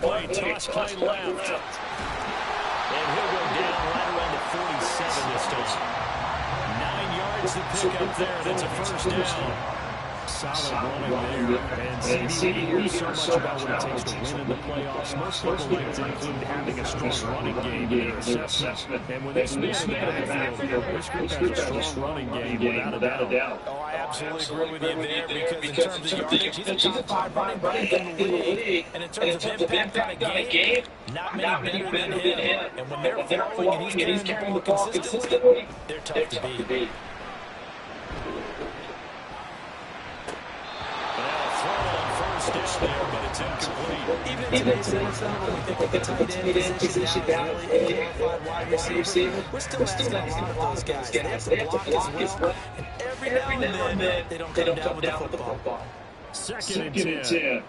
play. Toss play left. And he'll go down right around the 47 this time. 9 yards to pick up there. That's a first down. Solid running there. And CD, we hear so much about what it takes to win in the playoffs. Most people like to include having a strong running game in their assessment. And when they spin in the backfield, this group has a strong running game without a doubt. Oh, I absolutely agree with you there because in terms of yardage, he's a top 5 running back in the league. And in terms of impact on a game, not many better than him. And when they're flowing and he's carrying the ball consistently, they're tough to beat. There, but it's incomplete. Even in today's NFL, when we think of the tight end position down as a qualified wide receiver, we're still asking a lot of those guys. They have to block as well, and every now and then, they don't come down with the football. Second and 10.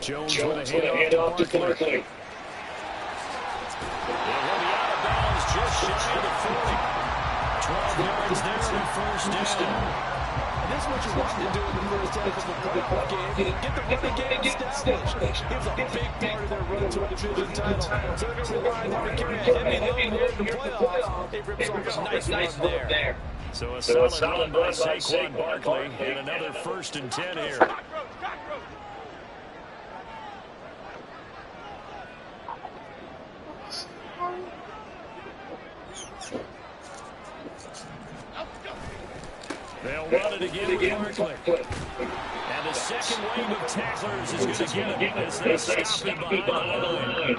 Jones with a handoff to Barkley. And he'll be out of bounds just shy of the 40. 12 yards there on first down. And this is what you want to do in the first half of the football game. Get the running game established. He was a big part of their run to a division title. So they're going to rely on him to carry a heavy load in the playoffs. They ripped off a nice run there. So a solid run by Saquon Barkley and another first and 10 here. They'll run it again with Barkley. And the second wave of tacklers is going to get him as they stop him behind the line.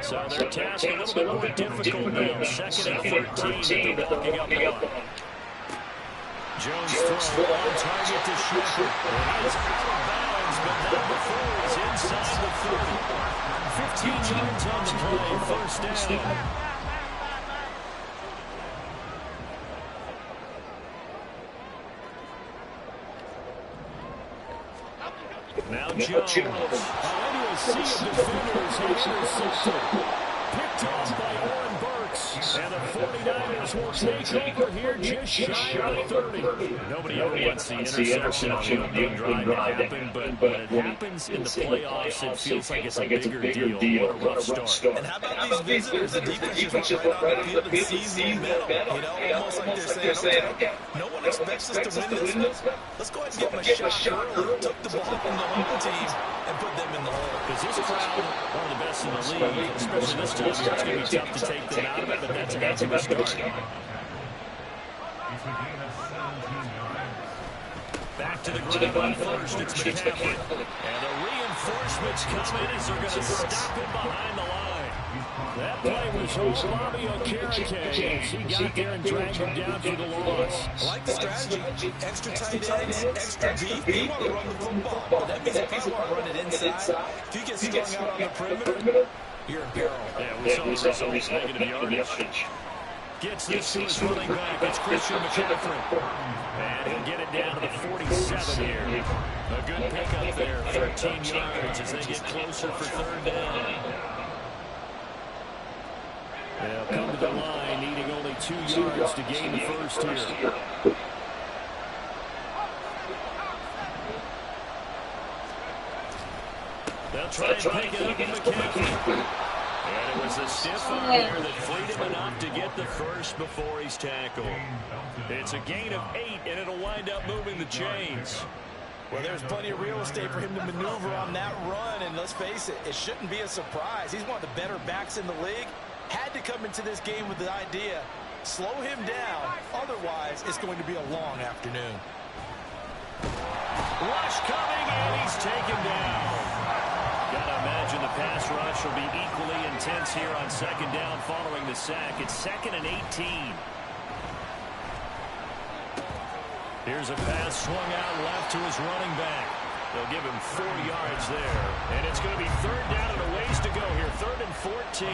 So their task a little bit more difficult now. Second and 13 that they're looking up on. Jones throws on target to Shepard. He's out of bounds, but not before he's inside the 30. 15 yards on the play, first down. Now Jones. Into a sea of defenders. He intercepted. Picked off by Oren Burks. And the 49ers will take over here just shy of the 30. Nobody ever wants the interception on the opening drive to happen, but when it happens in the playoffs, it feels like it's a bigger deal. What a rough start. And how about these visitors? The defense is right on the field and sees the momentum. You know, almost like they're saying, okay, no one expects us to win this. Let's go ahead and give them a shot early. Took the ball from the home team and put them in the hole. Because this crowd, one of the best in the league, especially this time, it's going to be tough to take them out of it, but that's a good start. Back to the ground first, it's McCaffrey. And the reinforcements come in as they're going to stop him behind the line. That play was Olave Okereke as he got there and dragged him down for the loss. I like the strategy. Extra tight ends, extra deep. You want to run the football, but that means if you want to run it inside, if you get strung out on the perimeter, you're in peril. Yeah, we saw the results, negative yardage. Gets this to his running back. It's Christian McCaffrey. And he'll get it down to the 47 here. A good pickup there, 13 yards as they get closer for third down. They'll come to the line, needing only 2 yards to gain the first here. They'll try and pick it up in McCaffrey. And it was a stiff arm there that freed him enough to get the first before he's tackled. It's a gain of 8, and it'll wind up moving the chains. Well, there's plenty of real estate for him to maneuver on that run, and let's face it, it shouldn't be a surprise. He's one of the better backs in the league. Had to come into this game with the idea, slow him down, otherwise it's going to be a long afternoon. Rush coming, and he's taken down. Gotta imagine the pass rush will be equally intense here on second down following the sack. It's 2nd and 18. Here's a pass swung out left to his running back. They'll give him 4 yards there. And it's going to be third down and a ways to go here. 3rd and 14.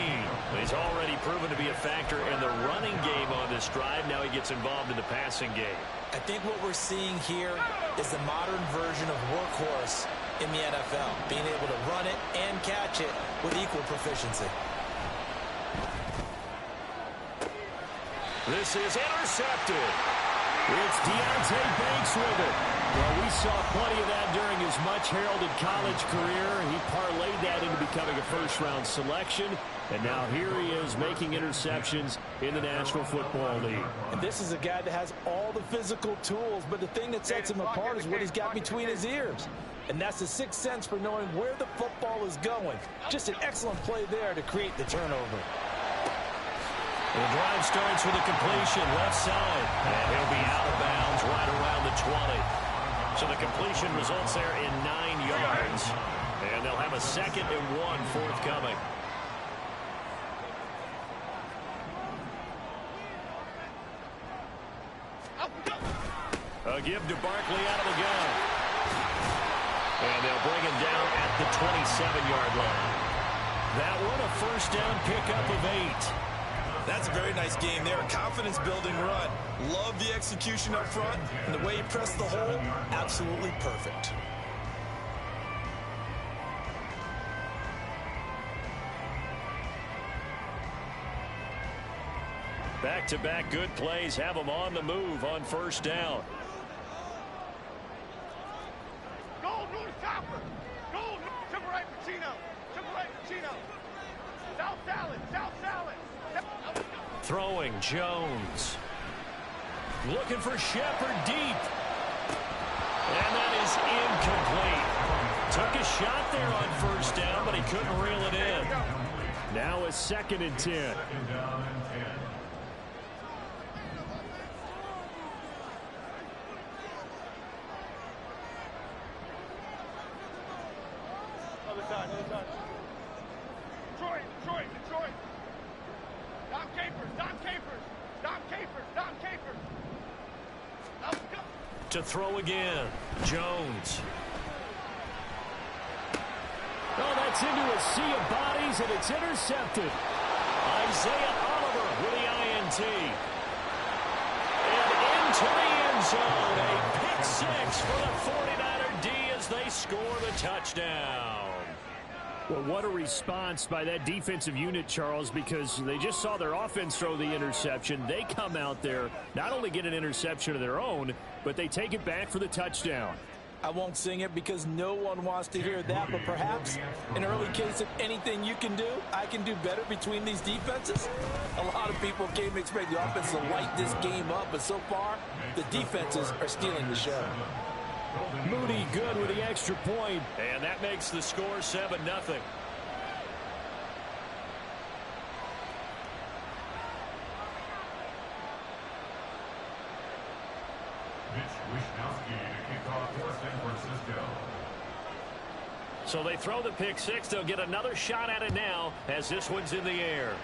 He's already proven to be a factor in the running game on this drive. Now he gets involved in the passing game. I think what we're seeing here is the modern version of workhorse in the NFL, being able to run it and catch it with equal proficiency. This is intercepted. It's Deontay Banks with it. Well, we saw plenty of that during his much-heralded college career. He parlayed that into becoming a first-round selection, and now here he is making interceptions in the National Football League. And this is a guy that has all the physical tools, but the thing that sets him apart is what he's got between his ears. And that's the sixth sense for knowing where the football is going. Just an excellent play there to create the turnover. The drive starts with a completion left side, and he'll be out of bounds right around the 20. So the completion results there in 9 yards, and they'll have a 2nd and 1 forthcoming. A give to Barkley out of the gun. And they'll bring him down at the 27-yard line. That one a first down pickup of 8. That's a very nice game there. A confidence-building run. Love the execution up front. And the way he pressed the hole, absolutely perfect. Back-to-back good plays have them on the move on first down. Goal, North Topper. Goal, Triple right for Chino. Triple right for Chino. South Salad, South Salad. Throwing Jones. Looking for Shepard deep. And that is incomplete. Took a shot there on first down, but he couldn't reel it in. Now a 2nd and 10. Other side. Detroit. Dom Capers. Let's go. To throw again. Jones. Oh, that's into a sea of bodies, and it's intercepted. Isaiah Oliver with the INT. And into the end zone. A pick 6 for the 49er D as they score the touchdown. Well, what a response by that defensive unit, Charles, because they just saw their offense throw the interception. They come out there, not only get an interception of their own, but they take it back for the touchdown. I won't sing it because no one wants to hear that, but perhaps an early case of anything you can do, I can do better between these defenses. A lot of people came to expect the offense to light this game up, but so far, the defenses are stealing the show. Moody good with the extra point, and that makes the score 7-0. So they throw the pick 6. They'll get another shot at it now as this one's in the air.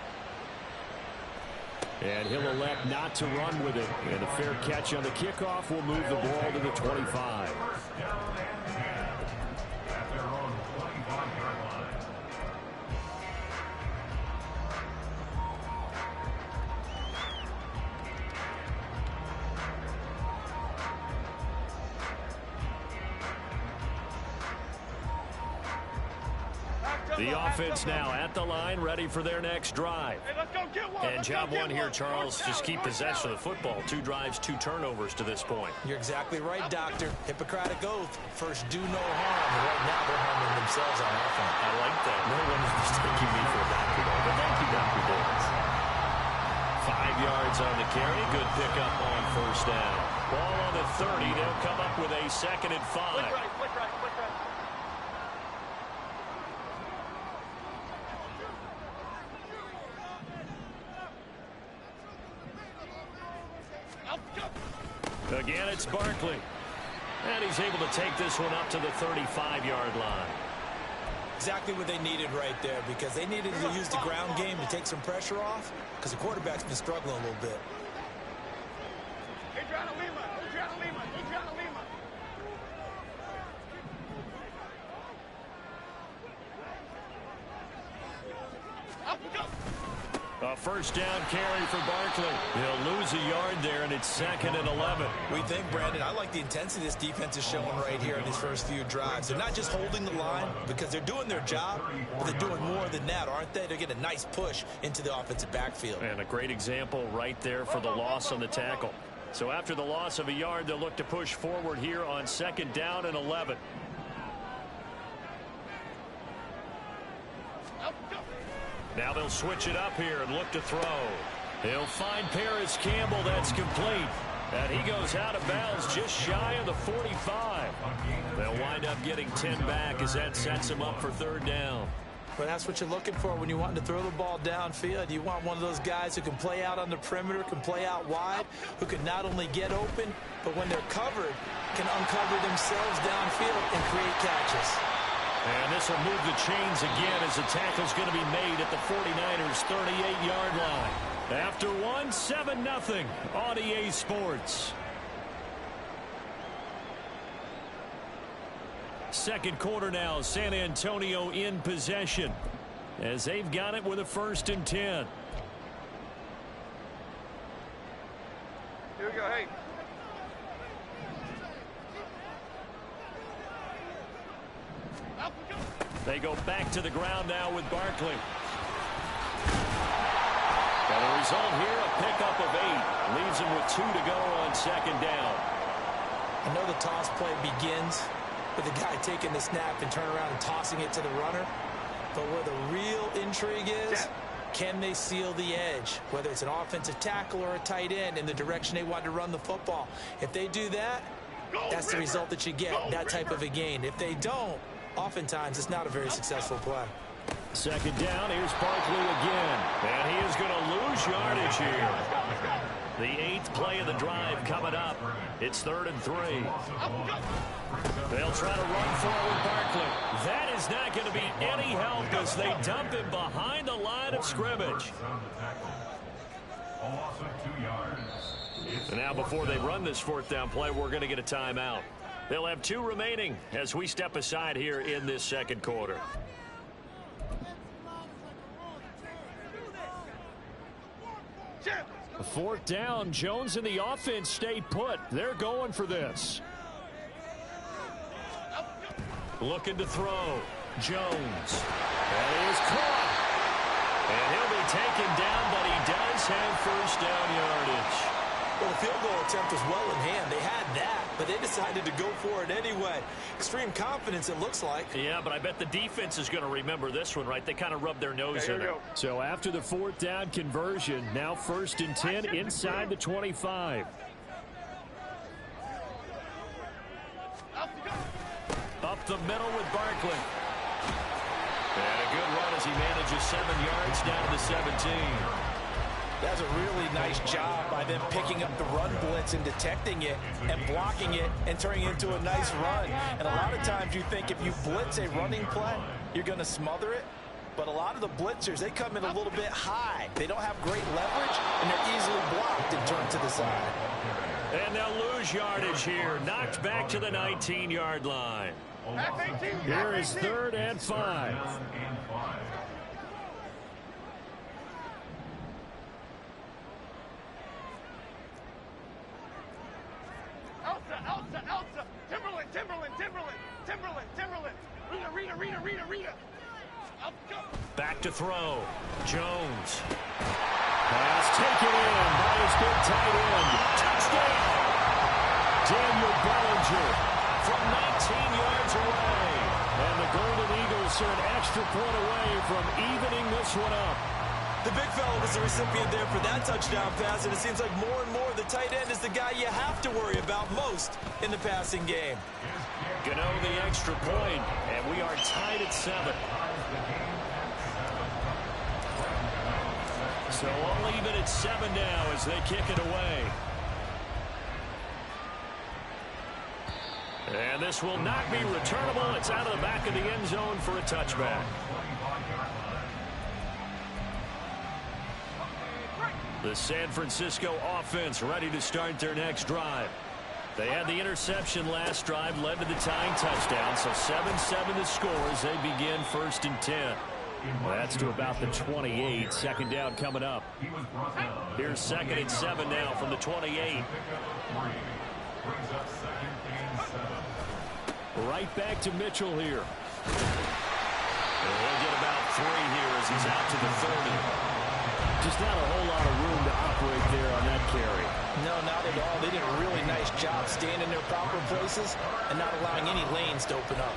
And he'll elect not to run with it. And a fair catch on the kickoff will move the ball to the 25. The offense now at the line, ready for their next drive. Hey, let's go get one. And job one here, Charles, just keep possession of the football. 2 drives, 2 turnovers to this point. You're exactly right, Doctor. Hippocratic oath. First, do no harm. And right now, they're harming themselves on offense. I like that. No one is mistaking me for a doctor, though. But thank you, Dr. Davis. 5 yards on the carry. Good pickup on first down. Ball on the 30. They'll come up with a 2nd and 5. Quick right. Again, it's Barkley. And he's able to take this one up to the 35-yard line. Exactly what they needed right there, because they needed to use the ground game to take some pressure off, because the quarterback's been struggling a little bit. Adriana Lima. first down carry for Barkley. He'll lose a yard there, and it's 2nd and 11. We think, Brandon, I like the intensity this defense is showing right here in these first few drives. They're not just holding the line because they're doing their job, but they're doing more than that, aren't they? They're getting a nice push into the offensive backfield. And a great example right there for the loss on the tackle. So after the loss of a yard, they'll look to push forward here on 2nd down and 11. Now they'll switch it up here and look to throw. He'll find Paris Campbell. That's complete. And he goes out of bounds just shy of the 45. They'll wind up getting 10 back as that sets him up for 3rd down. But that's what you're looking for when you want to throw the ball downfield. You want one of those guys who can play out on the perimeter, can play out wide, who can not only get open, but when they're covered, can uncover themselves downfield and create catches. And this will move the chains again as the tackle's going to be made at the 49ers' 38-yard line. After one, 7-0 on EA Sports. Second quarter now, San Antonio in possession as they've got it with a 1st and 10. Here we go, hey. They go back to the ground now with Barkley. And the result here, a pickup of 8. Leaves him with 2 to go on 2nd down. I know the toss play begins with the guy taking the snap and turning around and tossing it to the runner. But where the real intrigue is, can they seal the edge? Whether it's an offensive tackle or a tight end in the direction they want to run the football. If they do that, that's the result that you get, that type of a gain. If they don't, oftentimes it's not a very successful play. 2nd down, here's Barkley again. And he is going to lose yardage here. The 8th play of the drive coming up. It's 3rd and 3. They'll try to run forward Barkley. That is not going to be any help as they dump him behind the line of scrimmage. And now before they run this 4th down play, we're going to get a timeout. They'll have 2 remaining as we step aside here in this 2nd quarter. 4th down, Jones and the offense stay put. They're going for this. Looking to throw. Jones. That is caught. And he'll be taken down, but he does have 1st down yardage. Well, the field goal attempt was well in hand. They had that, but they decided to go for it anyway. Extreme confidence, it looks like. Yeah, but I bet the defense is going to remember this one, right? They kind of rubbed their nose in it. So after the 4th down conversion, now 1st and 10 inside the 25. Up the middle with Barkley. And a good run as he manages 7 yards down to the 17. That's a really nice job by them picking up the run blitz and detecting it and blocking it and turning it into a nice run. And a lot of times you think if you blitz a running play, you're going to smother it. But a lot of the blitzers, they come in a little bit high. They don't have great leverage, and they're easily blocked and turned to the side. And they'll lose yardage here. Knocked back to the 19-yard line. Here is 3rd and 5. Elsa, Timberland, Rita. Back to throw. Jones. Pass taken in by his big tight end. Touchdown! Daniel Bellinger from 19 yards away. And the Golden Eagles are an extra point away from evening this one up. The big fella was the recipient there for that touchdown pass, and it seems like more and more the tight end is the guy you have to worry about most in the passing game. Gano the extra point, and we are tied at 7. So all even at 7 now as they kick it away. And this will not be returnable. It's out of the back of the end zone for a touchback. The San Francisco offense ready to start their next drive. They had the interception last drive, led to the tying touchdown, so 7-7 the score as they begin 1st and 10. Well, that's to about the 28. Second down coming up. Here's 2nd and 7 now from the 28. Right back to Mitchell here. He'll get about 3 here as he's out to the 30. Just not a whole lot of room to operate there on that carry. No, not at all. They did a really nice job staying in their proper places and not allowing any lanes to open up.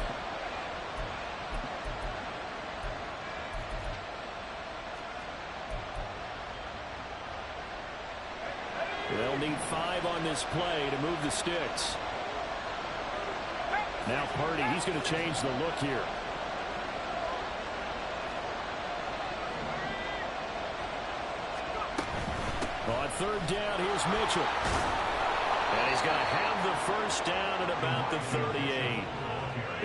They'll need 5 on this play to move the sticks. Now Purdy, he's going to change the look here. On 3rd down, here's Mitchell. And he's going to have the first down at about the 38.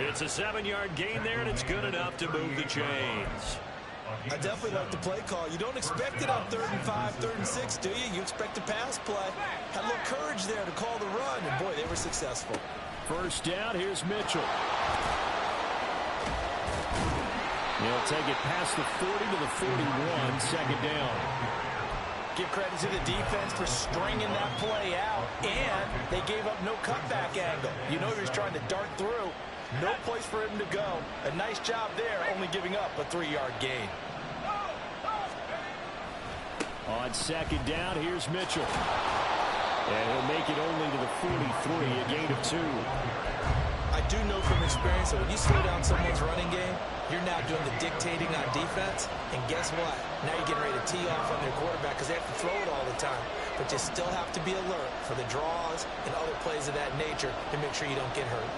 It's a 7-yard gain there, and it's good enough to move the chains. I definitely like the play call. You don't expect it on 3rd and 5, 3rd and 6, do you? You expect a pass play. Had a little courage there to call the run, and boy, they were successful. First down, here's Mitchell. He'll take it past the 40 to the 41, 2nd down. Give credit to the defense for stringing that play out, and they gave up no cutback angle. You know he was trying to dart through. No place for him to go. A nice job there, only giving up a 3-yard gain. On 2nd down, here's Mitchell. And he'll make it only to the 43, a gain of 2. I do know from experience that when you slow down someone's running game, you're now doing the dictating on defense. And guess what? Now you're getting ready to tee off on their quarterback because they have to throw it all the time. But you still have to be alert for the draws and other plays of that nature to make sure you don't get hurt.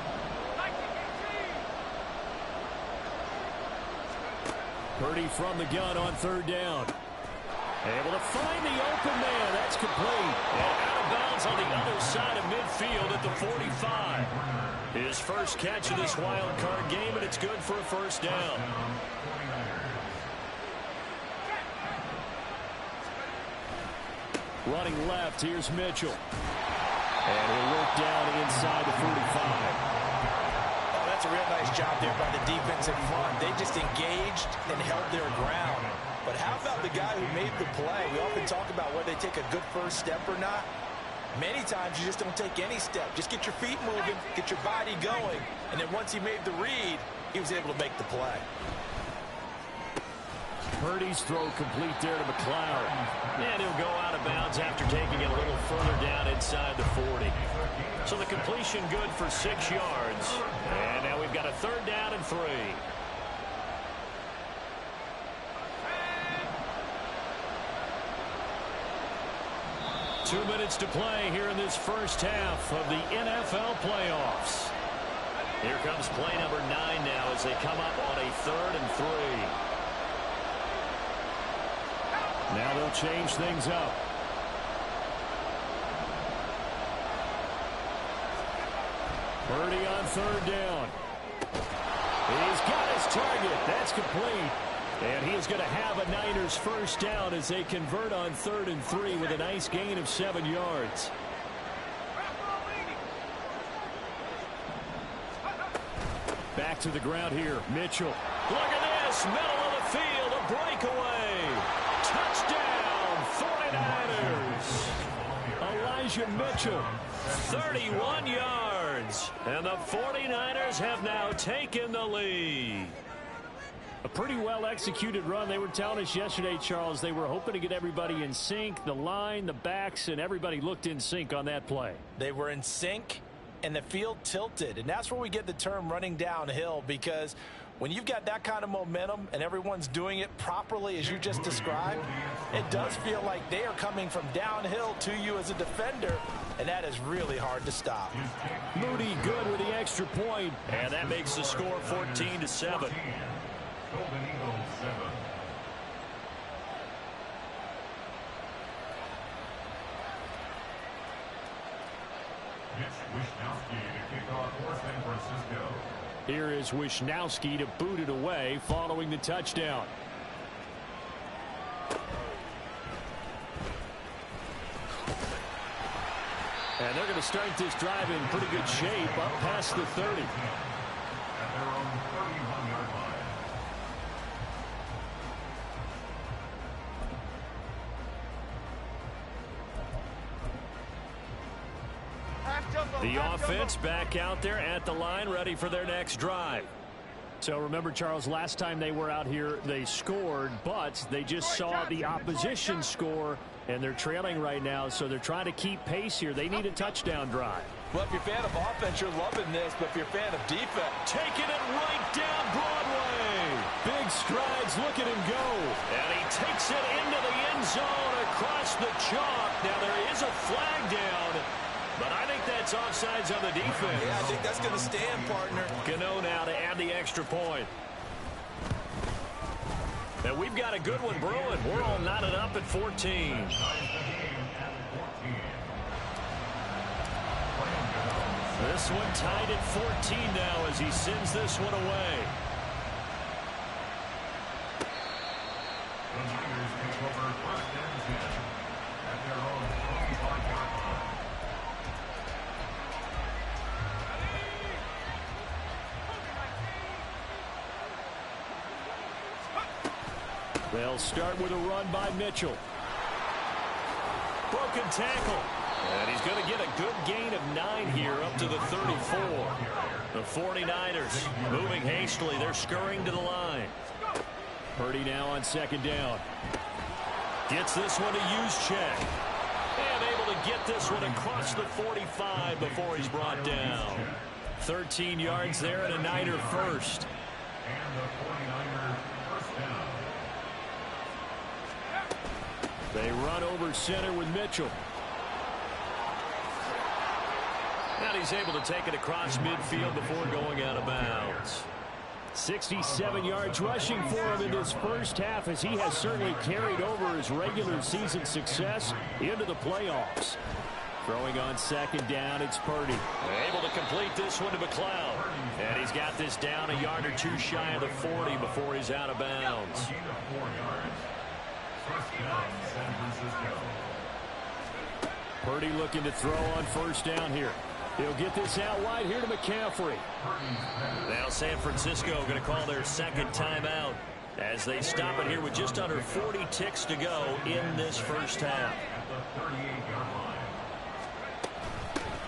Purdy from the gun on 3rd down. Able to find the open man. That's complete. And out of bounds on the other side of midfield at the 45. His first catch of this wild card game, and it's good for a first down. Running left, here's Mitchell. And he'll work down inside the 45. That's a real nice job there by the defense in front. They just engaged and held their ground. But how about the guy who made the play? We often talk about whether they take a good first step or not. Many times you just don't take any step. Just get your feet moving, get your body going, and then once he made the read, he was able to make the play. Purdy's throw complete there to McLeod. And he'll go out of bounds after taking it a little further down inside the 40. So the completion good for 6 yards. And now we've got a 3rd down and 3. Two minutes to play here in this first half of the NFL playoffs. Here comes play number 9 now as they come up on a 3rd and 3. Now they'll change things up. Purdy on 3rd down. He's got his target. That's complete. And he is going to have a Niners first down as they convert on 3rd and 3 with a nice gain of 7 yards. Back to the ground here. Mitchell. Look at this. Middle of the field. A breakaway. Touchdown. 49ers. Elijah Mitchell. 31 yards. And the 49ers have now taken the lead. A pretty well-executed run. They were telling us yesterday, Charles, they were hoping to get everybody in sync. The line, the backs, and everybody looked in sync on that play. They were in sync, and the field tilted. And that's where we get the term running downhill, because when you've got that kind of momentum and everyone's doing it properly as you just described, it does feel like they are coming from downhill to you as a defender, and that is really hard to stop. Moody good with the extra point, and that makes the score 14-7. Golden Eagles 7. Mitch Wishnowsky to kick off for San Francisco. Here is Wishnowsky to boot it away following the touchdown. And they're going to start this drive in pretty good shape up past the 30. At their own 31-yard line. The offense back out there at the line, ready for their next drive. So remember, Charles, last time they were out here, they scored, but they just saw the opposition score, and they're trailing right now, so they're trying to keep pace here. They need a touchdown drive. Well, if you're a fan of offense, you're loving this, but if you're a fan of defense, taking it right down Broadway. Big strides, look at him go. And he takes it into the end zone across the chalk. Now there is a flag down, but I think that's offsides on the defense. Yeah, I think that's going to stand, partner. Gano now to add the extra point. And we've got a good one brewing. We're all knotted up at 14. This one tied at 14 now as he sends this one away. The Niners take over first and 10 at their own 45-yard line. They'll start with a run by Mitchell. Broken tackle. And he's going to get a good gain of 9 here up to the 34. The 49ers moving hastily. They're scurrying to the line. Purdy now on second down. Gets this one to Juszczyk. And able to get this one across the 45 before he's brought down. 13 yards there and a Niner first. And the 49ers first down. They run over center with Mitchell. And he's able to take it across midfield before going out of bounds. 67 yards rushing for him in this first half, as he has certainly carried over his regular season success into the playoffs. Throwing on second down, it's Purdy. Able to complete this one to McLeod. And he's got this down a yard or two shy of the 40 before he's out of bounds. 4 yards. First down, San Francisco. Purdy looking to throw on first down here. He'll get this out wide here to McCaffrey. Now San Francisco going to call their second timeout as they stop it here with just under 40 ticks to go in this first half.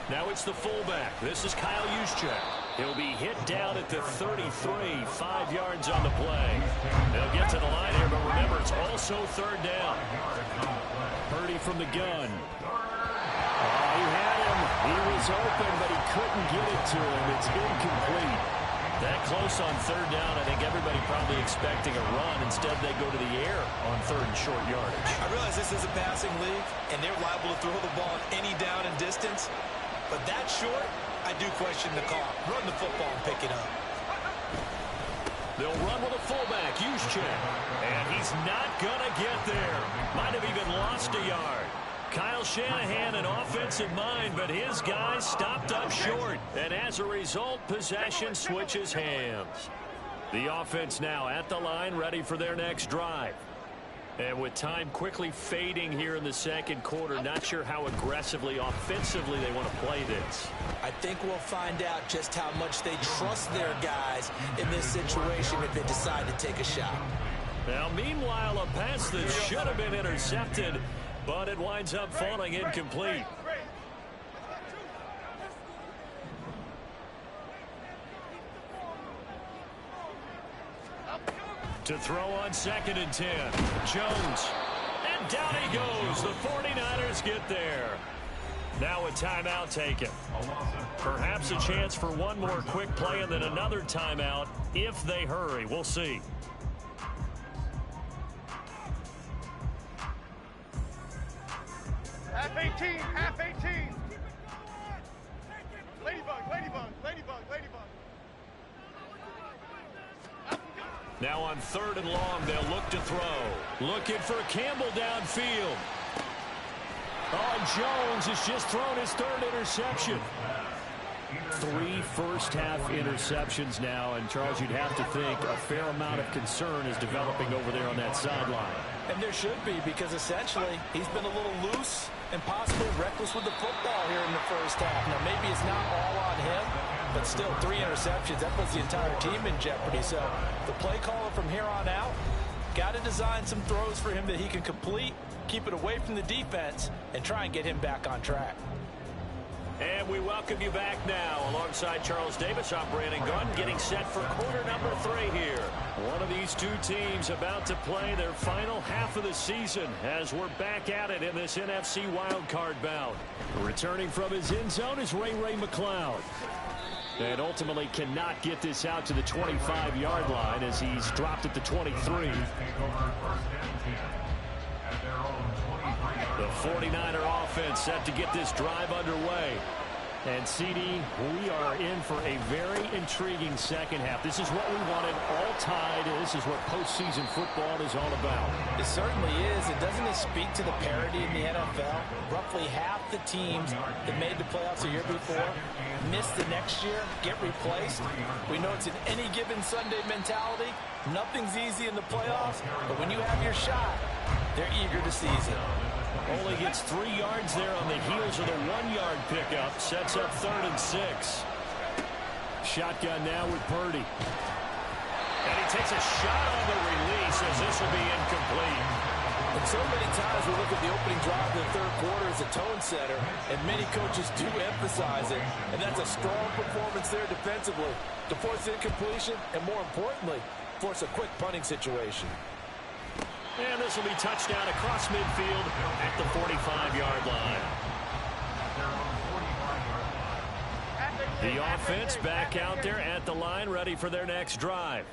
Now it's the fullback. This is Kyle Juszczyk. He'll be hit down at the 33, 5 yards on the play. They'll get to the line here, but remember, it's also third down. Purdy from the gun. He had him. He was open, but he couldn't get it to him. It's incomplete. That close on third down, I think everybody probably expecting a run. Instead, they go to the air on third and short yardage. I realize this is a passing league, and they're liable to throw the ball on any down and distance. But that short, I do question the call. Run the football and pick it up. They'll run with a fullback, Juszczyk. And he's not going to get there. Might have even lost a yard. Kyle Shanahan, an offensive mind, but his guys stopped up short. And as a result, possession switches hands. The offense now at the line, ready for their next drive. And with time quickly fading here in the second quarter, not sure how aggressively, offensively they want to play this. I think we'll find out just how much they trust their guys in this situation if they decide to take a shot. Now, meanwhile, a pass that should have been intercepted, but it winds up falling incomplete. To throw on second and 10. Jones. And down he goes. The 49ers get there. Now a timeout taken. Perhaps a chance for one more quick play and then another timeout if they hurry. We'll see. Half 18, half 18. Ladybug, ladybug, ladybug, ladybug. Now on third and long, they'll look to throw. Looking for Campbell downfield. Oh, Jones has just thrown his third interception. 3 first-half interceptions now, and Charles, you'd have to think a fair amount of concern is developing over there on that sideline. And there should be, because essentially he's been a little loose and possibly reckless with the football here in the first half. Now, maybe it's not all on him, but still 3 interceptions. That puts the entire team in jeopardy. So the play caller from here on out got to design some throws for him that he can complete, keep it away from the defense, and try and get him back on track. And we welcome you back now. Alongside Charles Davis, I'm Brandon Gunn, getting set for quarter number 3 here. One of these two teams about to play their final half of the season as we're back at it in this NFC wildcard bout. Returning from his end zone is Ray McLeod. And ultimately cannot get this out to the 25-yard line as he's dropped at the 23. The 49er offense set to get this drive underway. And CD, we are in for a very intriguing second half. This is what we wanted, all tied. This is what postseason football is all about. It certainly is. And doesn't it speak to the parity in the NFL? Roughly half the teams that made the playoffs the year before miss the next year, get replaced. We know it's an any given Sunday mentality. Nothing's easy in the playoffs, but when you have your shot, they're eager to seize it. Only gets 3 yards there on the heels of the 1-yard pickup. Sets up 3rd and 6. Shotgun now with Purdy. And he takes a shot on the release as this will be incomplete. And so many times we look at the opening drive of the third quarter as a tone setter, and many coaches do emphasize it. And that's a strong performance there defensively to force incompletion and, more importantly, force a quick punting situation. And this will be touchdown across midfield at the 45-yard line. The offense back out there at the line, ready for their next drive.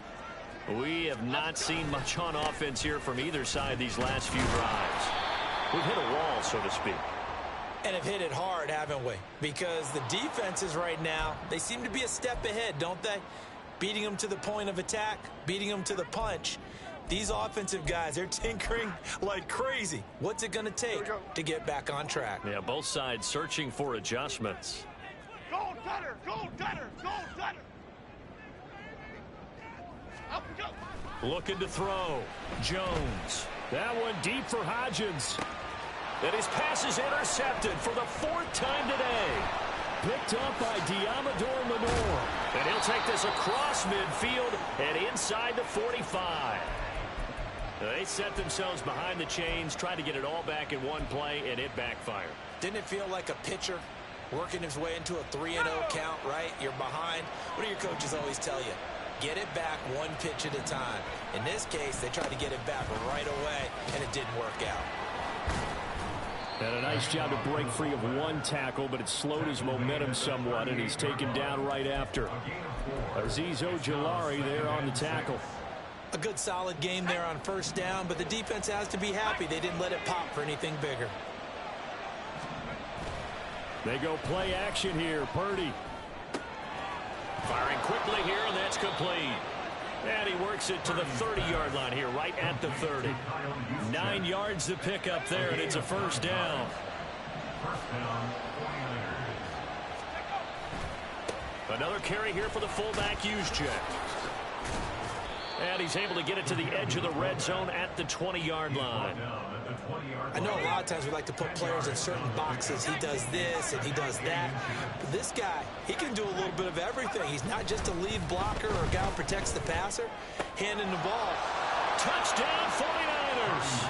We have not seen much on offense here from either side these last few drives. We've hit a wall, so to speak. And have hit it hard, haven't we? Because the defenses right now, they seem to be a step ahead, don't they? Beating them to the point of attack, beating them to the punch. These offensive guys, they're tinkering like crazy. What's it going to take to get back on track? Yeah, both sides searching for adjustments. Go, Dunner! Go, Dunner! Go, Dunner! Up, go! Looking to throw. Jones. That one deep for Hodgins. And his pass is intercepted for the 4th time today. Picked up by Diamador Lenore. And he'll take this across midfield and inside the 45. They set themselves behind the chains, trying to get it all back in one play, and it backfired. Didn't it feel like a pitcher working his way into a 3-0 count, right? You're behind. What do your coaches always tell you? Get it back one pitch at a time. In this case, they tried to get it back right away, and it didn't work out. And a nice job to break free of one tackle, but it slowed his momentum somewhat, and he's taken down right after. Azeez Ojulari there on the tackle. A good solid game there on first down, but the defense has to be happy they didn't let it pop for anything bigger. They go play action here. Purdy. Firing quickly here, and that's complete. And he works it to the 30-yard line here, right at the 30. 9 yards to pick up there, and it's a first down. Another carry here for the fullback, Juszczyk. And he's able to get it to the edge of the red zone at the 20-yard line. I know a lot of times we like to put players in certain boxes. He does this and he does that. But this guy, he can do a little bit of everything. He's not just a lead blocker or a guy who protects the passer. Handing the ball. Touchdown 49ers.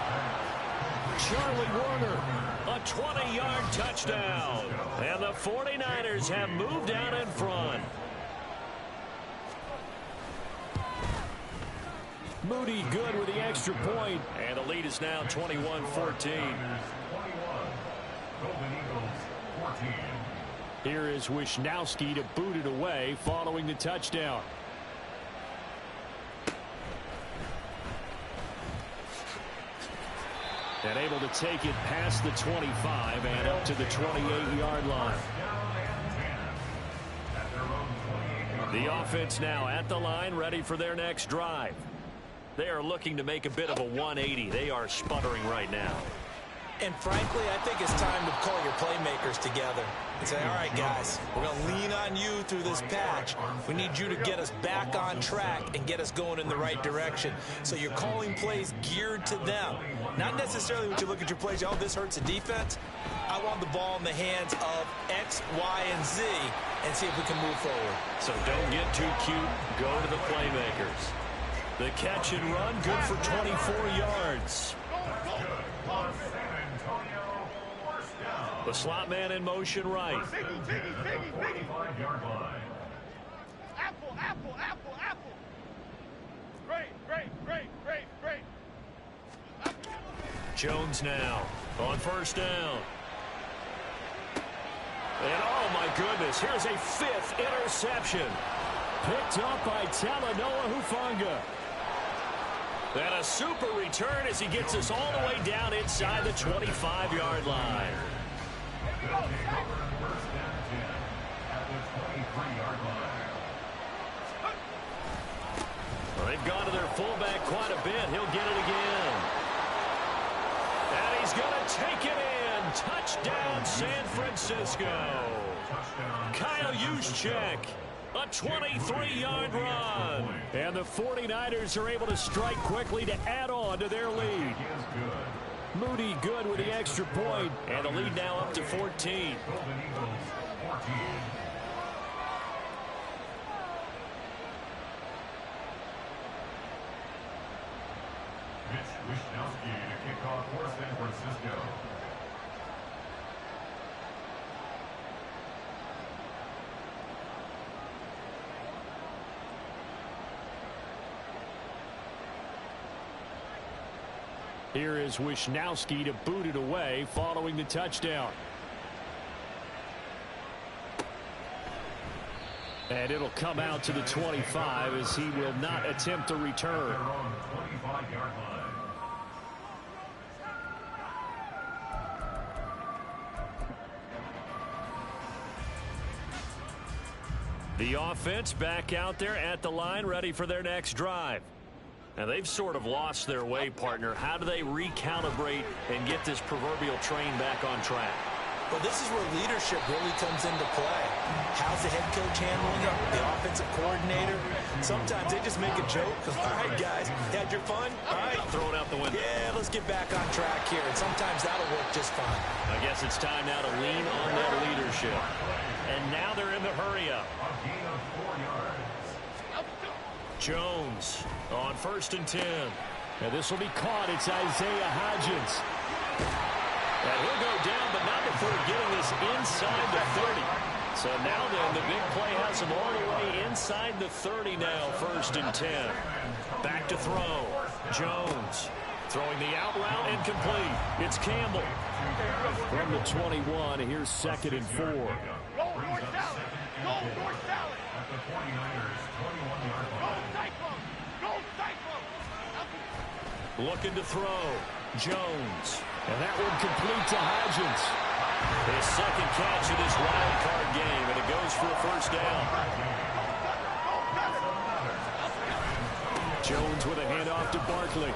Charlie Warner, a 20-yard touchdown. And the 49ers have moved out in front. Moody good with the extra point. And the lead is now 21-14. Here is Wisnowski to boot it away following the touchdown. And able to take it past the 25 and up to the 28-yard line. The offense now at the line, ready for their next drive. They are looking to make a bit of a 180. They are sputtering right now. And frankly, I think it's time to call your playmakers together and say, all right, guys, we're going to lean on you through this patch. We need you to get us back on track and get us going in the right direction. So you're calling plays geared to them. Not necessarily when you look at your plays, oh, this hurts the defense. I want the ball in the hands of X, Y, and Z and see if we can move forward. So don't get too cute. Go to the playmakers. The catch and run, good for 24 yards. The slot man in motion right. Biggie, Biggie, Biggie, Biggie. 25-yard line. Apple, apple, apple, apple. Great, great, great, great, great. Jones now on first down. And oh my goodness, here's a 5th interception. Picked up by Talanoa Hufanga. And a super return as he gets us all the way down inside the 25-yard line. They'll take over on first down 10 at the 23-yard line. Well, they've gone to their fullback quite a bit. He'll get it again. And he's going to take it in. Touchdown, San Francisco. Kyle Juszczyk. A 23-yard run. And the 49ers are able to strike quickly to add on to their lead. Moody good with the extra point. And the lead now up to 14. Golden Eagles, 14. Mitch Wishnowsky to kick off for San Francisco. Here is Wishnowsky to boot it away following the touchdown. And it'll come out to the 25 as he will not attempt a return. They're on the 25-yard line. The offense back out there at the line, ready for their next drive. Now, they've sort of lost their way, partner. How do they recalibrate and get this proverbial train back on track? Well, this is where leadership really comes into play. How's the head coach handling it? The offensive coordinator? Sometimes they just make a joke. All right, guys, had your fun? All right. Throw it out the window. Yeah, let's get back on track here. And sometimes that'll work just fine. I guess it's time now to lean on that leadership. And now they're in the hurry-up. A gain of 4 yards. Jones on first and 10. And this will be caught. It's Isaiah Hodgins. And he'll go down, but not before getting this inside the 30. So now then, the big play has him all the way inside the 30 now, first and 10. Back to throw. Jones throwing the out route incomplete. It's Campbell. From the 21, here's second and 4. Go north salad. Go north salad. At the 49ers, 21-yard Go line. Cyclone. Go Cyclone. Looking to throw. Jones. And that one complete to Hodgins. His second catch of this wild card game, and it goes for a first down. Jones with a handoff to Barkley.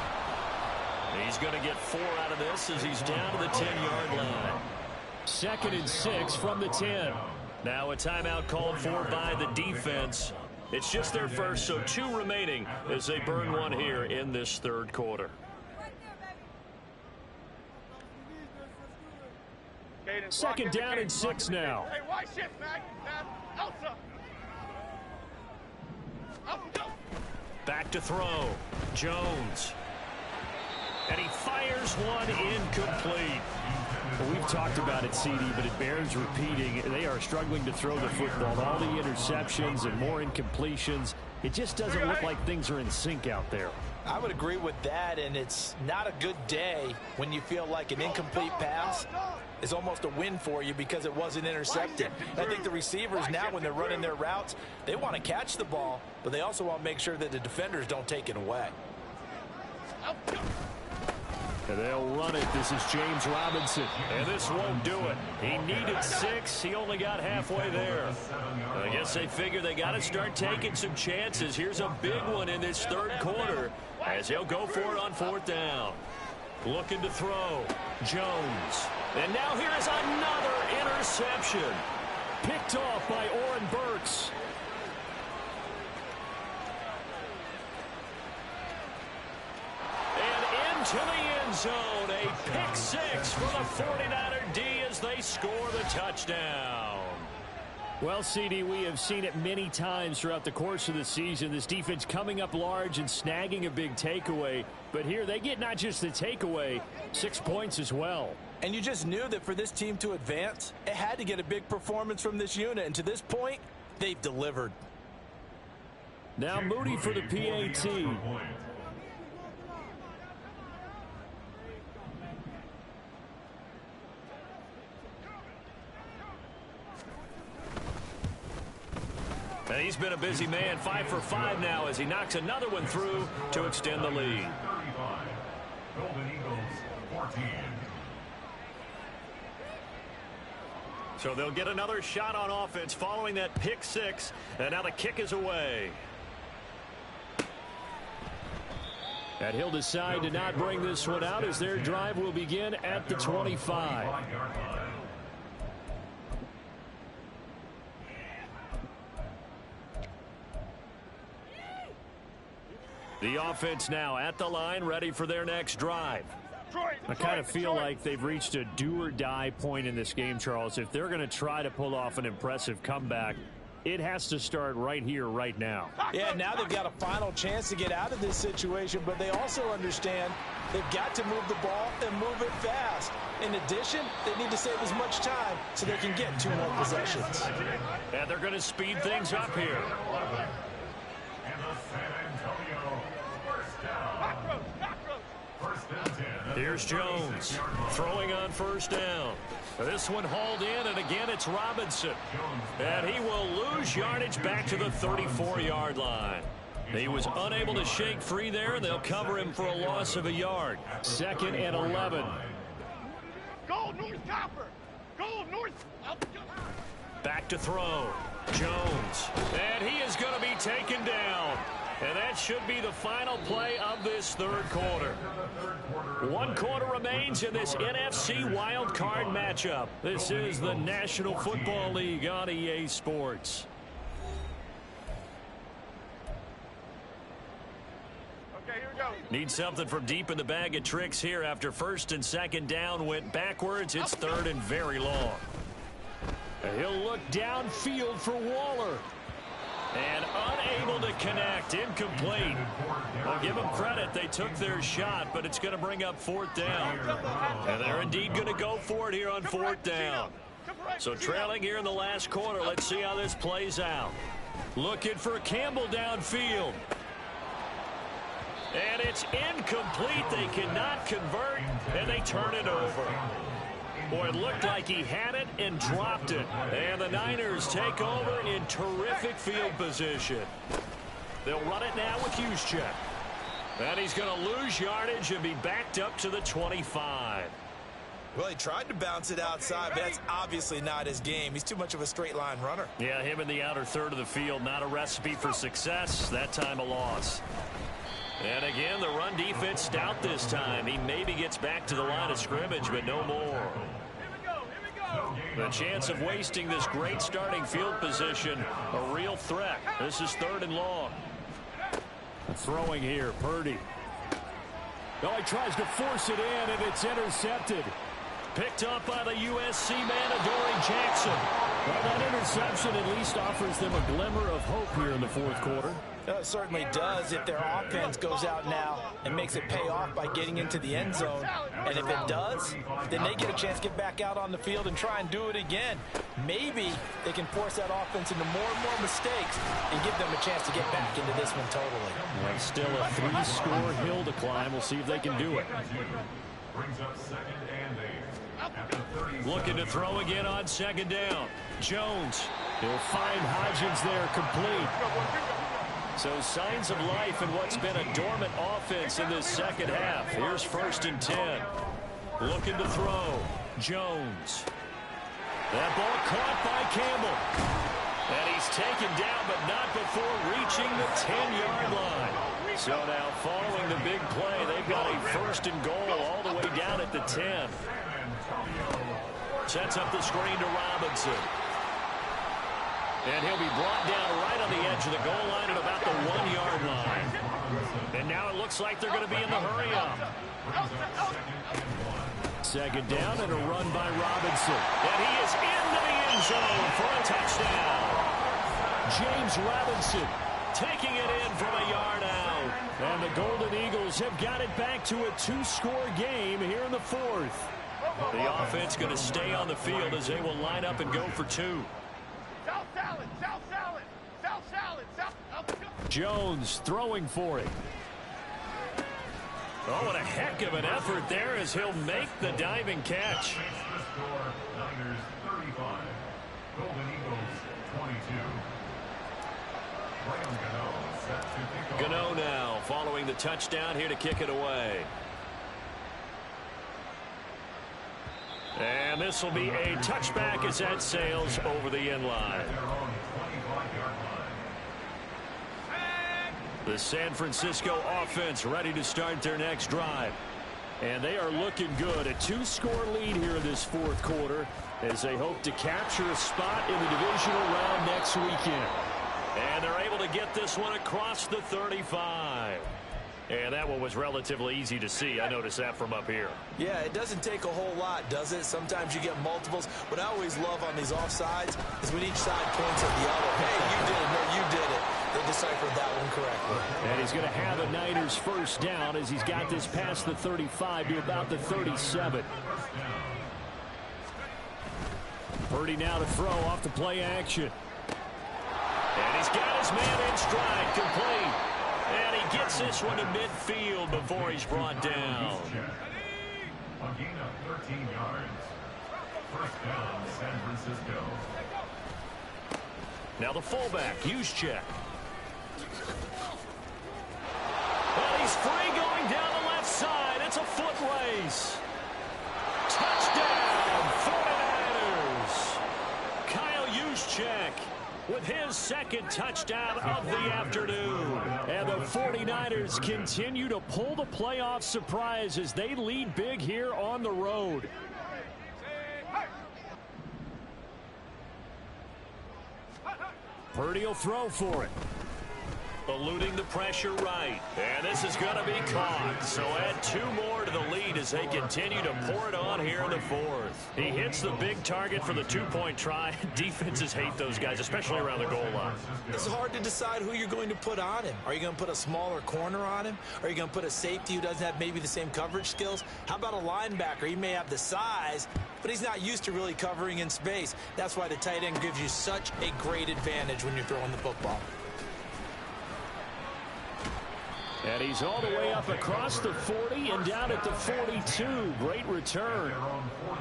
He's going to get 4 out of this as he's down to the 10-yard line. Second and 6 from the 10. Now a timeout called for by the defense. It's just their first, so 2 remaining as they burn one here in this third quarter. Second down and 6 now. Hey, why shift, Mac? Elsa. Back to throw. Jones. And he fires one incomplete. Well, we've talked about it, CD, but it bears repeating. They are struggling to throw the football. All the interceptions and more incompletions. It just doesn't look like things are in sync out there. I would agree with that, and it's not a good day when you feel like an incomplete pass is almost a win for you because it wasn't intercepted. I think the receivers now, when they're running their routes, they want to catch the ball, but they also want to make sure that the defenders don't take it away. And they'll run it. This is James Robinson. And this won't do it. He needed 6. He only got halfway there. I guess they figure they got to start taking some chances. Here's a big one in this third quarter as he'll go for it on 4th down. Looking to throw. Jones. And now here is another interception. Picked off by Oren Burks. And into the end zone. A pick 6 for the 49er D as they score the touchdown. Well, CD, we have seen it many times throughout the course of the season. This defense coming up large and snagging a big takeaway. But here they get not just the takeaway, 6 points as well. And you just knew that for this team to advance, it had to get a big performance from this unit. And to this point, they've delivered. Now Moody for the PAT. And he's been a busy man, 5 for 5 now as he knocks another one through to extend the lead. Golden Eagles 14. So they'll get another shot on offense following that pick six. And now the kick is away. And he'll decide to not bring this one out as their drive will begin at the 25. The offense now at the line, ready for their next drive. I kind of feel like they've reached a do-or-die point in this game, Charles. If they're going to try to pull off an impressive comeback, it has to start right here, right now. Yeah, now they've got a final chance to get out of this situation, but they also understand they've got to move the ball and move it fast. In addition, they need to save as much time so they can get 2 more possessions. And they're going to speed things up here. Here's Jones throwing on first down. This one hauled in, and again it's Robinson. And he will lose yardage back to the 34-yard line. He was unable to shake free there, and they'll cover him for a loss of a yard. 2nd and 11. Go, North Copper! Go, North! Back to throw. Jones. And he is going to be taken down. And that should be the final play of this third quarter. 1 quarter remains in this NFC wild card matchup. This is the National Football League on EA Sports. Okay, here we go. Need something from deep in the bag of tricks here after 1st and 2nd down went backwards. It's 3rd and very long. And he'll look downfield for Waller. And unable to connect. Incomplete. I'll give them credit. They took their shot, but it's going to bring up 4th down. And they're indeed going to go for it here on 4th down. So trailing here in the last quarter. Let's see how this plays out. Looking for Campbell downfield. And it's incomplete. They cannot convert, and they turn it over. Boy, it looked like he had it and dropped it. And the Niners take over in terrific field position. They'll run it now with Juszczyk. And he's going to lose yardage and be backed up to the 25. Well, he tried to bounce it outside, but that's obviously not his game. He's too much of a straight-line runner. Yeah, him in the outer third of the field, not a recipe for success. That time a loss. And again, the run defense stout this time. He maybe gets back to the line of scrimmage, but no more. The chance of wasting this great starting field position, a real threat. This is 3rd and long. Throwing here, Purdy. Oh, he tries to force it in, and it's intercepted. Picked up by the USC man, Adoree Jackson. Well, that interception at least offers them a glimmer of hope here in the 4th quarter. It certainly does if their offense goes out now and makes it pay off by getting into the end zone. And if it does, then they get a chance to get back out on the field and try and do it again. Maybe they can force that offense into more and more mistakes and give them a chance to get back into this one totally. Well, still a 3-score hill to climb. We'll see if they can do it. Brings up 2nd and 8. Looking to throw again on 2nd down. Jones. He'll find Hodgins there, complete. So signs of life in what's been a dormant offense in this 2nd half. Here's 1st and 10. Looking to throw. Jones. That ball caught by Campbell. And he's taken down, but not before reaching the 10-yard line. So now following the big play, they've got a 1st and goal all the way down at the 10. Sets up the screen to Robinson. And he'll be brought down right on the edge of the goal line at about the 1-yard line. And now it looks like they're going to be in the hurry-up. 2nd down and a run by Robinson. And he is into the end zone for a touchdown. James Robinson taking it in from a yard out. And the Golden Eagles have got it back to a 2-score game here in the 4th. The offense going to stay on the field as they will line up and go for two. South salad, south salad, south salad, south. Jones throwing for it. Oh, what a heck of an effort there as he'll make the diving catch. The score, Niners 35, Golden Eagles 22. Graham Gano set to kick off. Gano now following the touchdown here to kick it away. And this will be a touchback as that sails over the end line. Their own 25-yard line. The San Francisco offense ready to start their next drive. And they are looking good. A two-score lead here in this fourth quarter as they hope to capture a spot in the divisional round next weekend. And they're able to get this one across the 35. And that one was relatively easy to see. I noticed that from up here. Yeah, it doesn't take a whole lot, does it? Sometimes you get multiples. What I always love on these offsides is when each side points at the other. Hey, you did it. No, you did it. They deciphered that one correctly. And he's going to have a Niners first down as he's got this past the 35 to about the 37. Purdy now to throw off the play action. And he's got his man in stride, complete. And he gets this one to midfield before he's brought down. A gain of 13 yards. First down, San Francisco. Now the fullback, Juszczyk. And he's free going down the left side. It's a foot race. Touchdown, 49ers. Kyle Juszczyk with his second touchdown of the afternoon. And the 49ers continue to pull the playoff surprise as they lead big here on the road. Purdy will throw for it. Eluding the pressure right. And this is going to be caught. So add two more to the lead as they continue to pour it on here in the fourth. He hits the big target for the two-point try. Defenses hate those guys, especially around the goal line. It's hard to decide who you're going to put on him. Are you going to put a smaller corner on him? Are you going to put a safety who doesn't have maybe the same coverage skills? How about a linebacker? He may have the size, but he's not used to really covering in space. That's why the tight end gives you such a great advantage when you're throwing the football. And he's all the way up across the 40 and down at the 42. Great return.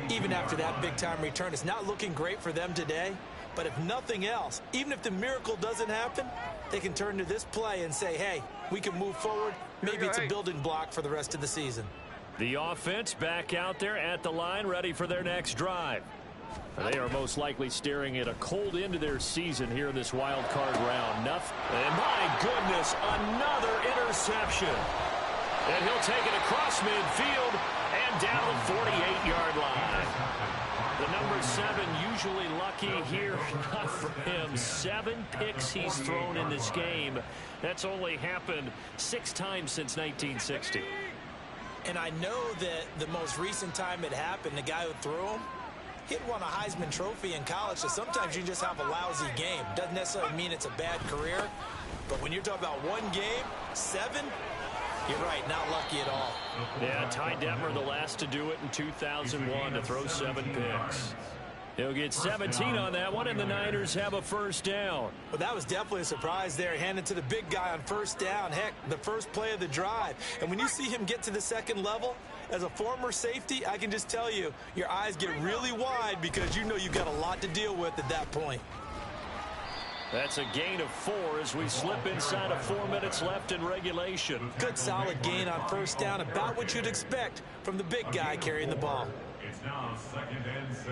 Even after that big-time return, it's not looking great for them today. But if nothing else, even if the miracle doesn't happen, they can turn to this play and say, hey, we can move forward. Maybe it's a building block for the rest of the season. The offense back out there at the line, ready for their next drive. They are most likely staring at a cold end to their season here in this wild card round. Nothing. And my goodness, another interception. And he'll take it across midfield and down the 48-yard line. The number 7 usually lucky here. Not for him. 7 picks he's thrown in this game. That's only happened 6 times since 1960. And I know that the most recent time it happened, the guy who threw him, he had won a Heisman Trophy in college, so sometimes you just have a lousy game. Doesn't necessarily mean it's a bad career, but when you're talking about one game, 7, you're right, not lucky at all. Yeah, Ty Detmer, the last to do it in 2001, to throw 7 picks. He'll get 17 on that one, and the Niners have a first down. Well, that was definitely a surprise there, handed to the big guy on first down. Heck, the first play of the drive. And when you see him get to the second level, as a former safety, I can just tell you, your eyes get really wide because you know you've got a lot to deal with at that point. That's a gain of 4 as we slip inside of 4 minutes left in regulation. Good solid gain on first down, about what you'd expect from the big guy carrying the ball. It's now 2nd and 6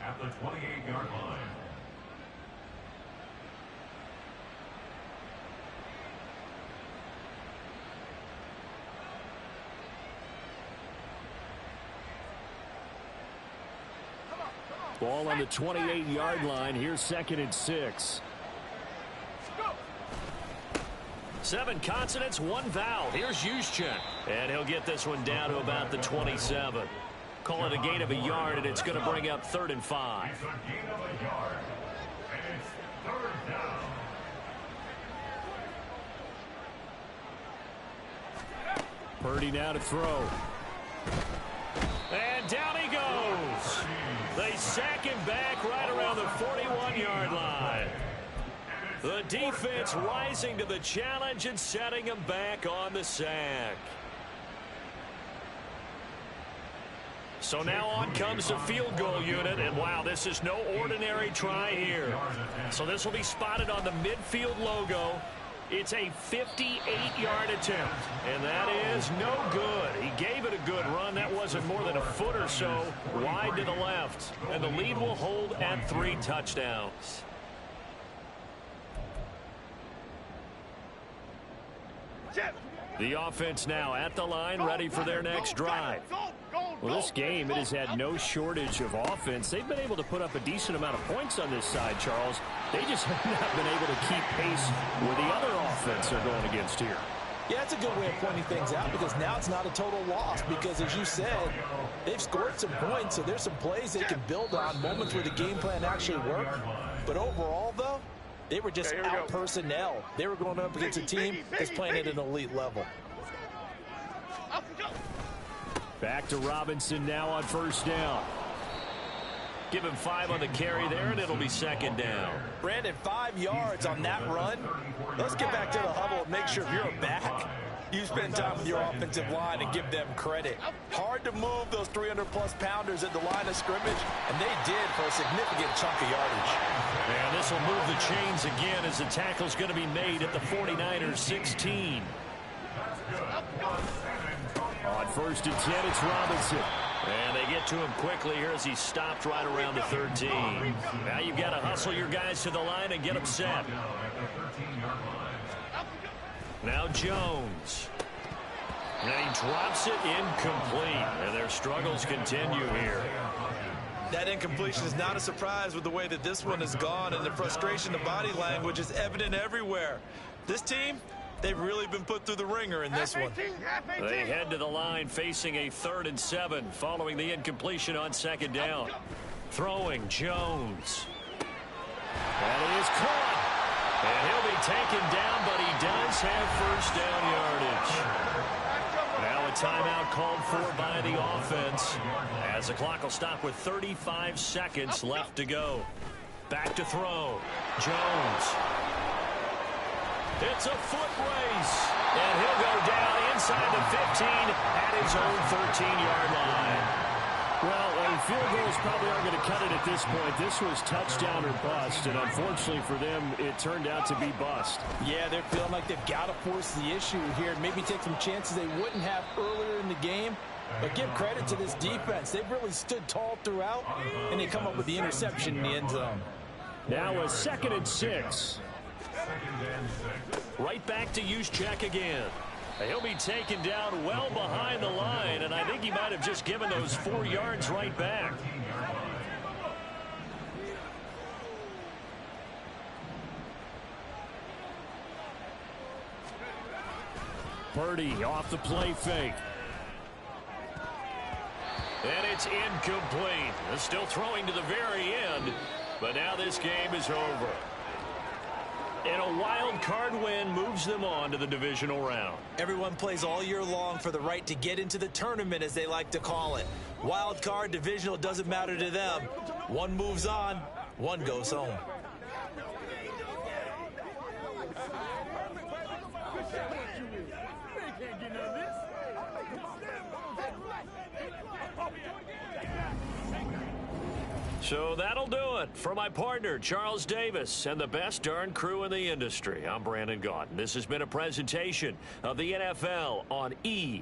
at the 28-yard line. Ball on the 28-yard line. Here's 2nd and 6. 7 consonants, 1 vowel. Here's Juszczyk. And he'll get this one down to about the 27. Call it a gain of a yard, and it's going to bring up 3rd and 5. It's a gain of a yard, and it's 3rd down. Purdy now to throw. And down he second back right around the 41-yard line. The defense rising to the challenge and setting him back on the sack. So now on comes the field goal unit, and wow, this is no ordinary try here. So this will be spotted on the midfield logo. It's a 58-yard attempt, and that is no good. He gave it a good run. That wasn't more than a foot or so wide to the left, and the lead will hold at 3 touchdowns. The offense now at the line, ready for their next drive. Well, this game, it has had no shortage of offense. They've been able to put up a decent amount of points on this side, Charles. They just have not been able to keep pace with the other offense they're going against here. Yeah, that's a good way of pointing things out, because now it's not a total loss, because as you said, they've scored some points, so there's some plays they can build on, moments where the game plan actually worked. But overall, though, they were just out personnel. They were going up against a team that's playing at an elite level. Back to Robinson now on first down. Give him 5 on the carry there, and it'll be second down. Brandon, 5 yards on that run. Let's get back to the huddle and make sure if you're a back, you spend time with your offensive line and give them credit. Hard to move those 300-plus pounders at the line of scrimmage, and they did for a significant chunk of yardage. And this will move the chains again as the tackle's going to be made at the 49ers 16. On first and 10, it's Robinson. And they get to him quickly here as he stopped right around the 13. Now you've got to hustle your guys to the line and get them set. Now Jones. And he drops it incomplete. And their struggles continue here. That incompletion is not a surprise with the way that this one has gone, and the frustration, the body language is evident everywhere. This team, they've really been put through the ringer in this one. They head to the line facing a 3rd and 7 following the incompletion on second down. Throwing Jones. That is caught. And he'll be taken down, but he does have first down yardage. Now a timeout called for by the offense as the clock will stop with 35 seconds left to go. Back to throw. Jones. It's a foot race, and he'll go down inside the 15 at his own 13-yard line. Well, field goals probably aren't going to cut it at this point. This was touchdown or bust, and unfortunately for them, it turned out to be bust. Yeah, they're feeling like they've got to force the issue here and maybe take some chances they wouldn't have earlier in the game. But give credit to this defense. They've really stood tall throughout, and they come up with the interception in the end zone. Now a 2nd and 6. Right back to Juszczyk again. He'll be taken down well behind the line, and I think he might have just given those 4 yards right back. Purdy off the play fake. And it's incomplete. They're still throwing to the very end, but now this game is over. And a wild card win moves them on to the divisional round. Everyone plays all year long for the right to get into the tournament, as they like to call it. Wild card, divisional, doesn't matter to them. One moves on, one goes home. So that'll do it for my partner, Charles Davis, and the best darn crew in the industry. I'm Brandon Gaudin. This has been a presentation of the NFL on E!